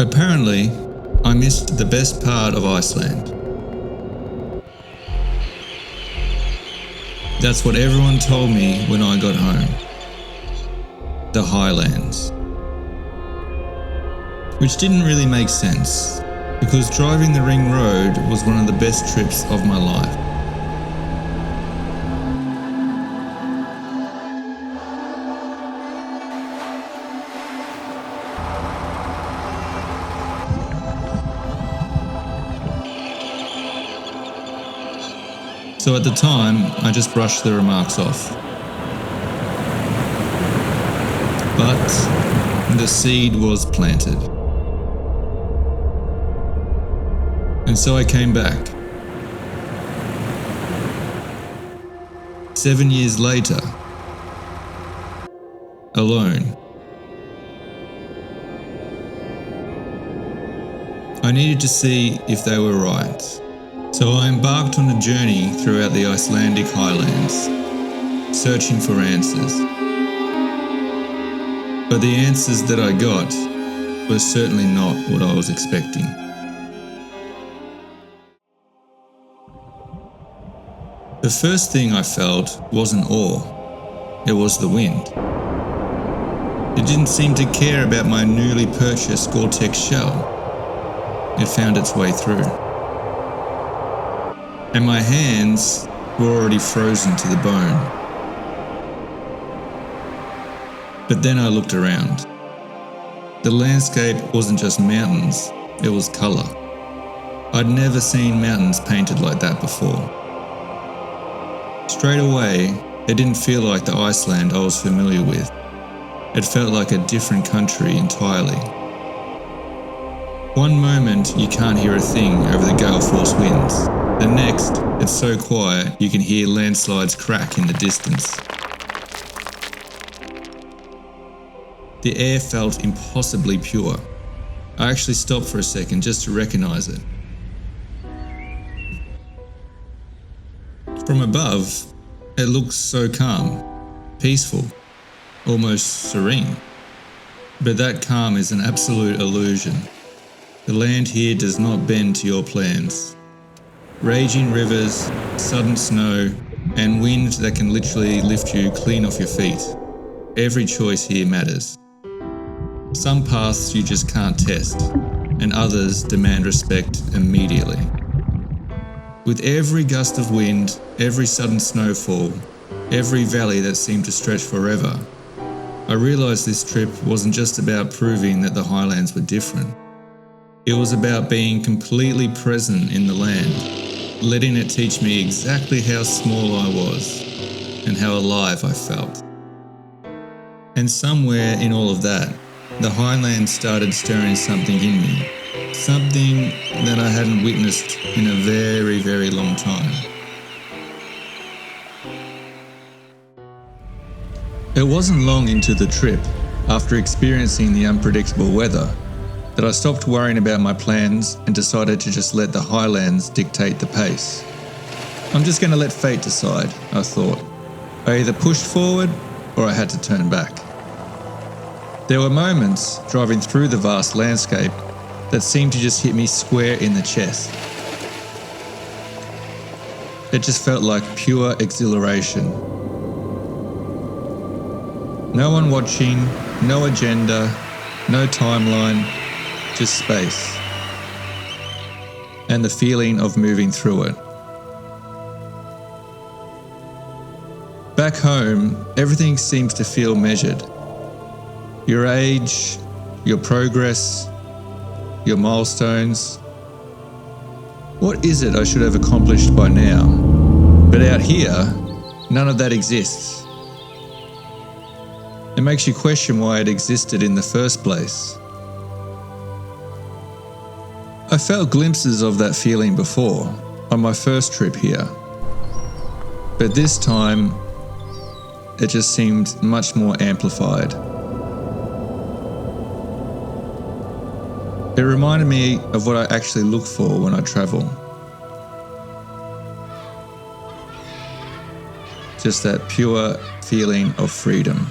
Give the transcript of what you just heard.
Apparently, I missed the best part of Iceland. That's what everyone told me when I got home. The Highlands. Which didn't really make sense, because driving the ring road was one of the best trips of my life. So at the time, I just brushed the remarks off. But the seed was planted. And so I came back. 7 years later, alone. I needed to see if they were right. So I embarked on a journey throughout the Icelandic Highlands, searching for answers. But the answers that I got were certainly not what I was expecting. The first thing I felt wasn't awe, it was the wind. It didn't seem to care about my newly purchased Gore-Tex shell. It found its way through. And my hands were already frozen to the bone. But then I looked around. The landscape wasn't just mountains, it was colour. I'd never seen mountains painted like that before. Straight away, it didn't feel like the Iceland I was familiar with. It felt like a different country entirely. One moment you can't hear a thing over the gale force winds. The next, it's so quiet you can hear landslides crack in the distance. The air felt impossibly pure. I actually stopped for a second just to recognise it. From above, it looks so calm, peaceful, almost serene. But that calm is an absolute illusion. The land here does not bend to your plans. Raging rivers, sudden snow, and wind that can literally lift you clean off your feet. Every choice here matters. Some paths you just can't test, and others demand respect immediately. With every gust of wind, every sudden snowfall, every valley that seemed to stretch forever, I realised this trip wasn't just about proving that the Highlands were different. It was about being completely present in the land, letting it teach me exactly how small I was and how alive I felt. And somewhere in all of that, the Highlands started stirring something in me, something that I hadn't witnessed in a very, very long time. It wasn't long into the trip, after experiencing the unpredictable weather, that I stopped worrying about my plans and decided to just let the Highlands dictate the pace. I'm just going to let fate decide, I thought. I either pushed forward or I had to turn back. There were moments driving through the vast landscape that seemed to just hit me square in the chest. It just felt like pure exhilaration. No one watching, no agenda, no timeline, just space. And the feeling of moving through it. Back home, everything seems to feel measured. Your age, your progress, your milestones. What is it I should have accomplished by now? But out here, none of that exists. It makes you question why it existed in the first place. I felt glimpses of that feeling before, on my first trip here. But this time, it just seemed much more amplified. It reminded me of what I actually look for when I travel. Just that pure feeling of freedom.